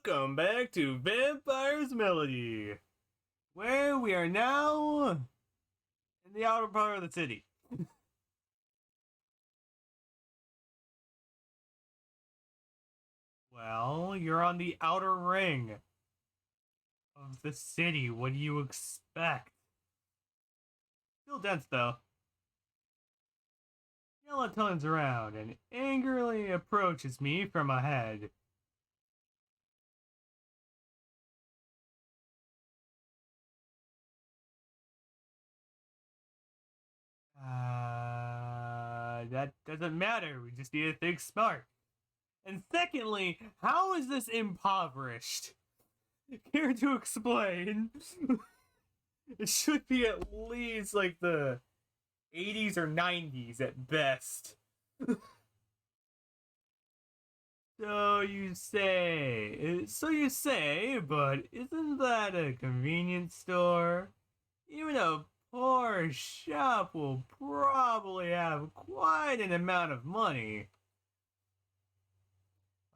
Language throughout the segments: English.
Welcome back to Vampire's Melody, where we are now in the outer part of the city. Well, you're on the outer ring of the city. What do you expect? Still dense, though. Yella turns around and angrily approaches me from ahead. That doesn't matter. We just need to think smart. And secondly, how is this impoverished? Care to explain? It should be at least like the 80s or 90s at best. So you say, but isn't that a convenience store? Even a poor shop will probably have quite an amount of money.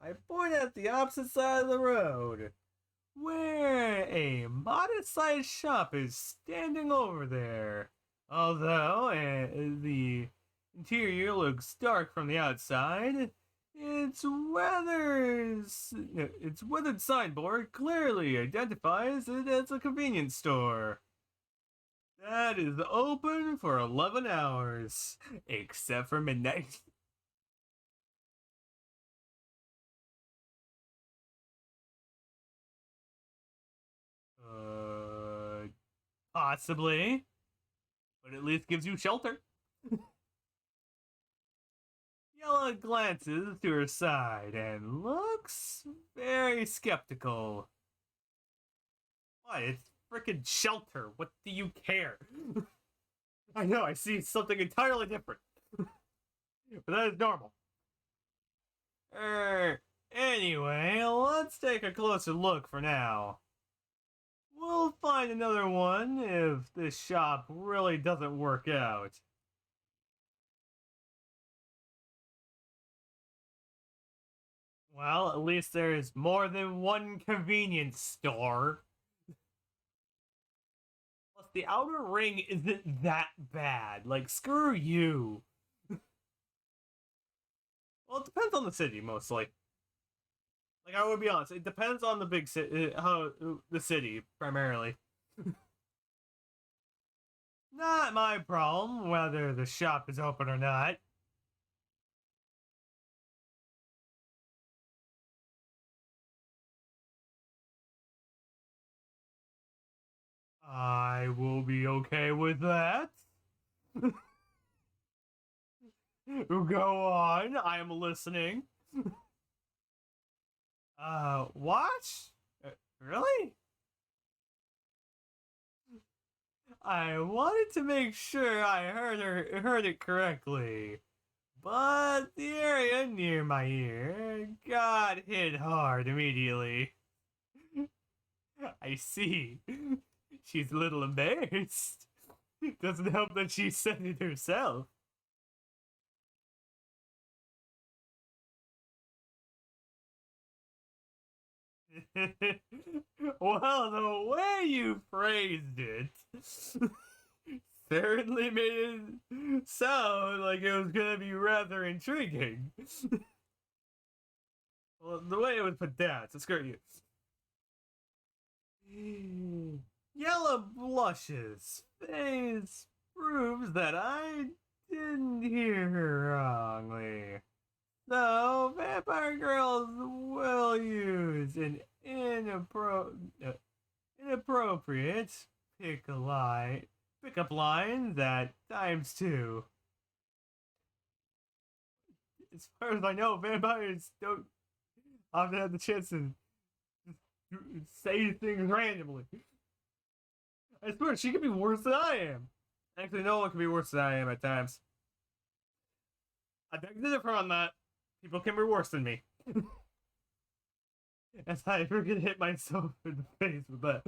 I point at the opposite side of the road, where a modest-sized shop is standing over there. Although the interior looks dark from the outside, its weathered signboard clearly identifies it as a convenience store. That is open for 11 hours, except for midnight. Possibly, but at least gives you shelter. Yella glances to her side and looks very skeptical. What? It's frickin' shelter. What do you care? I know, I see something entirely different. But that is normal. Anyway, let's take a closer look for now. We'll find another one if this shop really doesn't work out. Well, at least there's more than one convenience store. Plus, the outer ring isn't that bad. Like, screw you. Well, it depends on the city, mostly. Like, I would be honest, it depends on the big city, how the city, primarily. Not my problem whether the shop is open or not. I will be okay with that. Go on, I am listening. What? Really? I wanted to make sure I heard it correctly, but the area near my ear got hit hard immediately. I see. She's a little embarrassed. Doesn't help that she said it herself. Well, the way you phrased it certainly made it sound like it was gonna be rather intriguing. Well, the way it was put down, so screw you. Yella blushes. Face proves that I didn't hear her wrongly. So, vampire girls will use an inappropriate pickup lines at times too. As far as I know, vampires don't often have the chance to say things randomly. I swear, she could be worse than I am. Actually, no one can be worse than I am at times. I beg to differ on that. People can be worse than me. As I freaking hit myself in the face with that.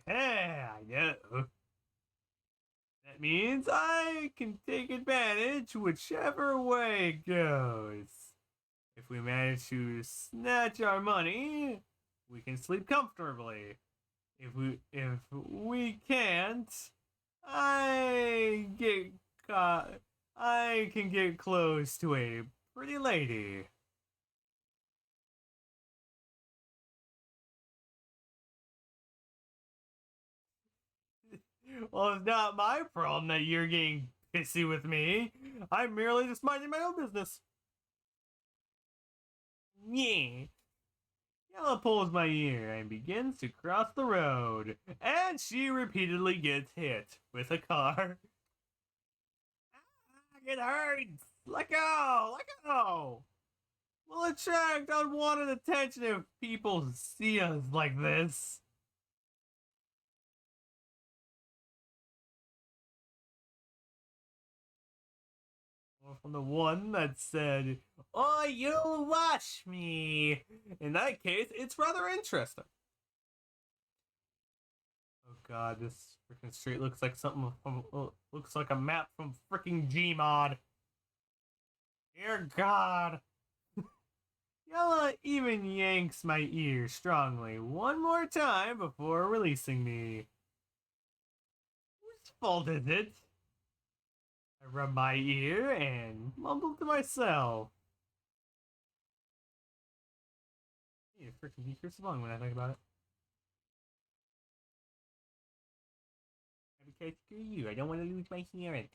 I know. That means I can take advantage whichever way it goes. If we manage to snatch our money, we can sleep comfortably. If we can't, I get caught. I can get close to a pretty lady. Well, it's not my problem that you're getting pissy with me. I'm merely just minding my own business. Yeah. Yella pulls my ear and begins to cross the road, and she repeatedly gets hit with a car. Ah, it hurts! Let go! Let go! We'll attract unwanted attention if people see us like this. Or from the one that said, "Oh, you'll watch me." In that case, it's rather interesting. Oh god, this freaking street looks like something from looks like a map from freaking Gmod. Dear God. Yella even yanks my ear strongly one more time before releasing me. Whose fault is it? I rub my ear and mumble to myself. You freaking be along when I think about it. Because screw you, I don't want to lose my hearing.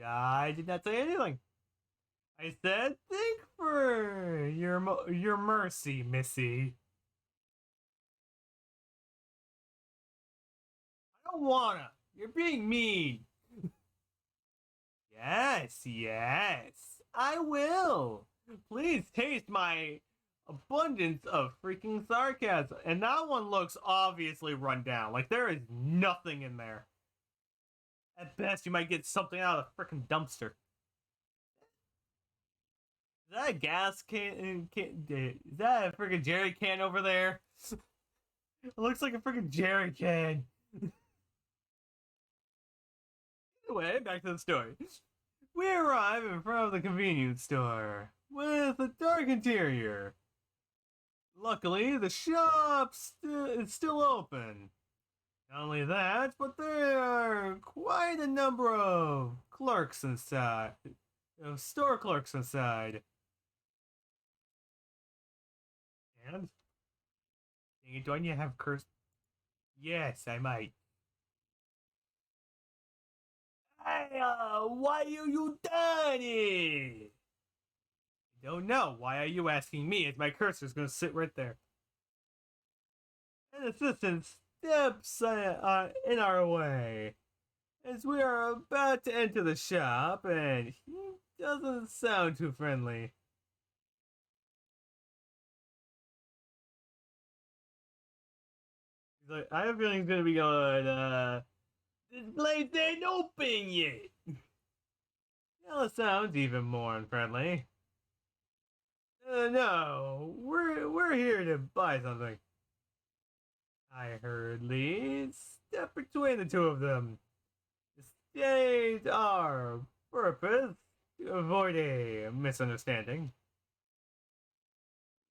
I did not say anything. I said, think for your mercy, Missy. I don't wanna. You're being mean. Yes, yes, I will. Please taste my abundance of freaking sarcasm. And that one looks obviously run down. Like there is nothing in there. At best, you might get something out of the freaking dumpster. Is that a gas is that a freaking jerry can over there? It looks like a freaking jerry can. Anyway, back to the story. We arrive in front of the convenience store with a dark interior. Luckily, the shop is still open. Not only that, but there are quite a number of clerks inside. Store clerks inside. And? Dang it, do I need to have curse? Yes, I might. Hey, why you done it? I don't know. Why are you asking me? As my cursor's gonna sit right there. An assistant steps in our way as we are about to enter the shop, and he doesn't sound too friendly. He's like, I have a feeling he's gonna be going, this place ain't open yet. Yella sounds even more unfriendly. No, we're here to buy something. I hurriedly step between the two of them to state our purpose to avoid a misunderstanding.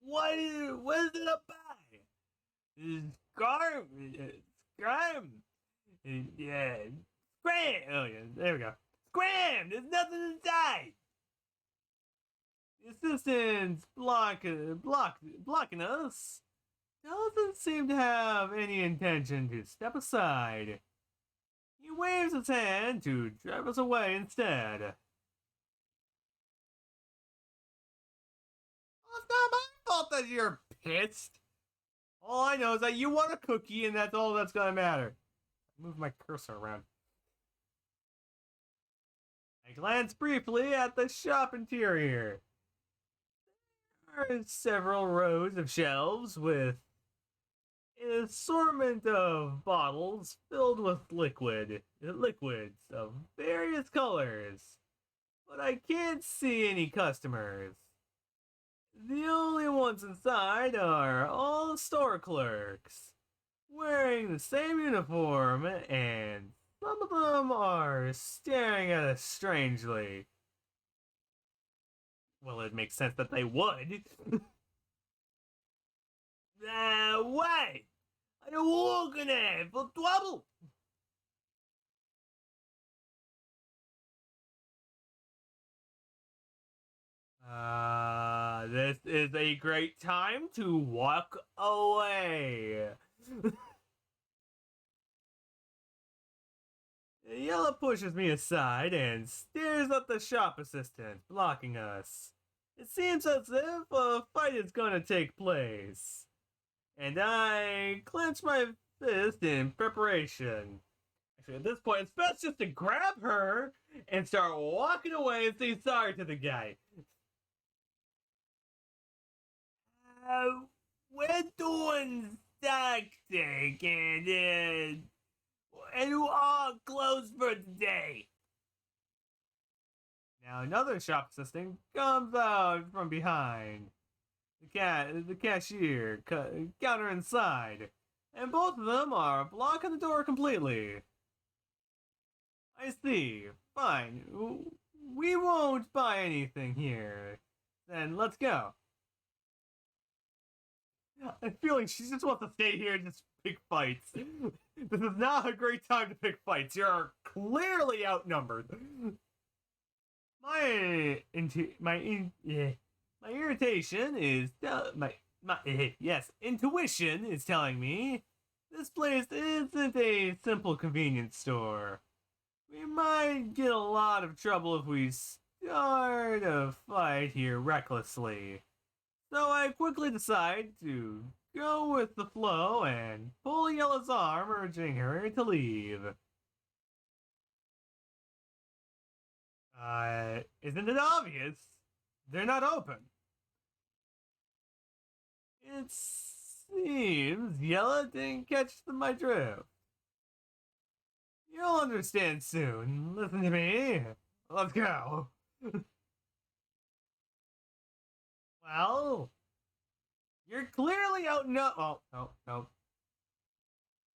What is it about? Scram! Yeah, scram! Oh yeah, there we go. Scram! There's nothing inside! The assistant's blocking us doesn't seem to have any intention to step aside. He waves his hand to drive us away instead. Well, it's not my fault that you're pissed. All I know is that you want a cookie, and that's all that's gonna matter. Move my cursor around. I glance briefly at the shop interior. There are several rows of shelves with an assortment of bottles filled with liquids of various colors, but I can't see any customers. The only ones inside are all the store clerks, wearing the same uniform, and some of them are staring at us strangely. Well, it makes sense that they would. Wait! Are you looking at for trouble? This is a great time to walk away. Yella pushes me aside and stares at the shop assistant, blocking us. It seems as if a fight is gonna take place, and I clench my fist in preparation. Actually, at this point, it's best just to grab her and start walking away and say sorry to the guy. Uh, we're doing tactic and you are closed for today. Now another shop assistant comes out from behind. The cashier, counter inside, and both of them are blocking the door completely. I see. Fine. We won't buy anything here. Then let's go. I'm feeling she just wants to stay here and just pick fights. This is not a great time to pick fights. You're clearly outnumbered. My irritation is yes, intuition is telling me this place isn't a simple convenience store. We might get a lot of trouble if we start a fight here recklessly. So I quickly decide to go with the flow and pull Yella's arm, urging her to leave. Isn't it obvious? They're not open. It seems Yella didn't catch my drift. You'll understand soon. Listen to me. Let's go. Well, you're clearly out. No, oh, no, no.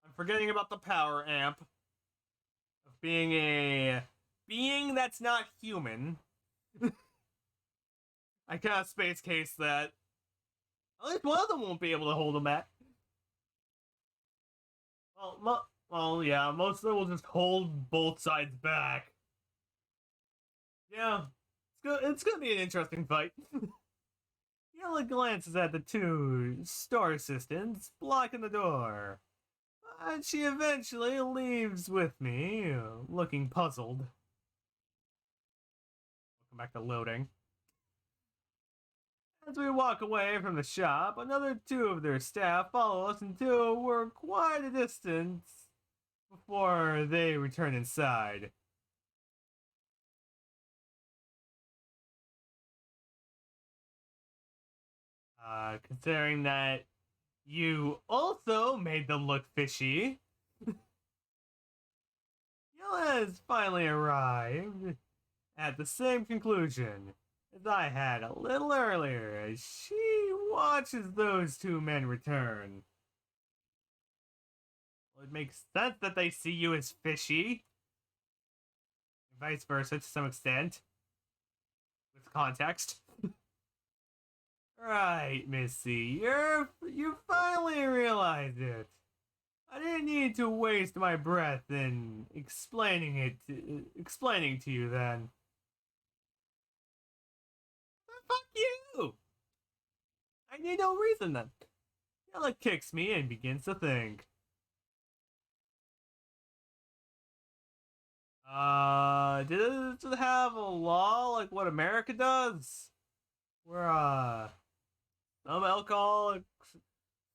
I'm forgetting about the power amp of being a being that's not human. I can't space case that. At least one of them won't be able to hold him back. Well, yeah, most of them will just hold both sides back. Yeah, it's gonna be an interesting fight. Yella glances at the two store assistants blocking the door, but she eventually leaves with me, looking puzzled. Welcome back to loading. As we walk away from the shop, another two of their staff follow us until we're quite a distance before they return inside. Considering that you also made them look fishy, Yella has finally arrived at the same conclusion as I had a little earlier as she watches those two men return. Well, it makes sense that they see you as fishy. Vice versa to some extent. With context. Right, Missy. You finally realized it. I didn't need to waste my breath in explaining to you then. Fuck you! I need no reason then. Yella kicks me and begins to think. Does it have a law like what America does? Where, some alcoholic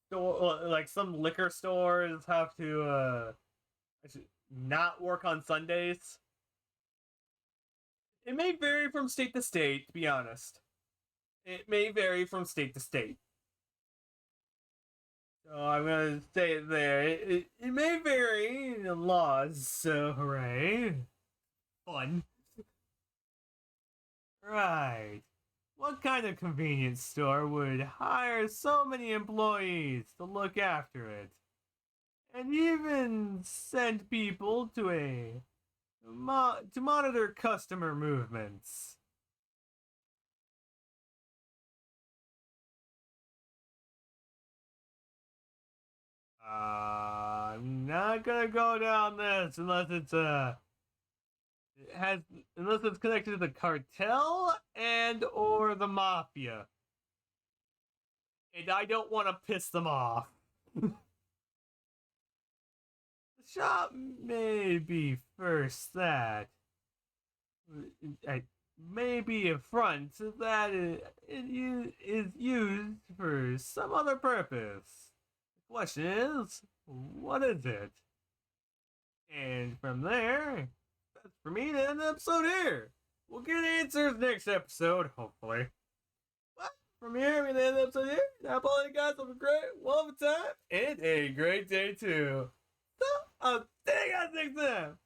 store, like some liquor stores have to, not work on Sundays? It may vary from state to state, to be honest. It may vary from state to state. So I'm gonna say it there. It may vary in the laws, so hooray. Fun. Right. What kind of convenience store would hire so many employees to look after it? And even send people to monitor customer movements? I'm not gonna go down this unless it has unless it's connected to the cartel and or the mafia. And I don't want to piss them off. The shop may be first that may be a front that is used for some other purpose. The question is, what is it? And from there, that's for me to end the episode here. We'll get answers next episode, hopefully. But from here, we're gonna end the episode here. Now, all you guys have a great, wonderful time and a great day too. So, I'll see you guys next time.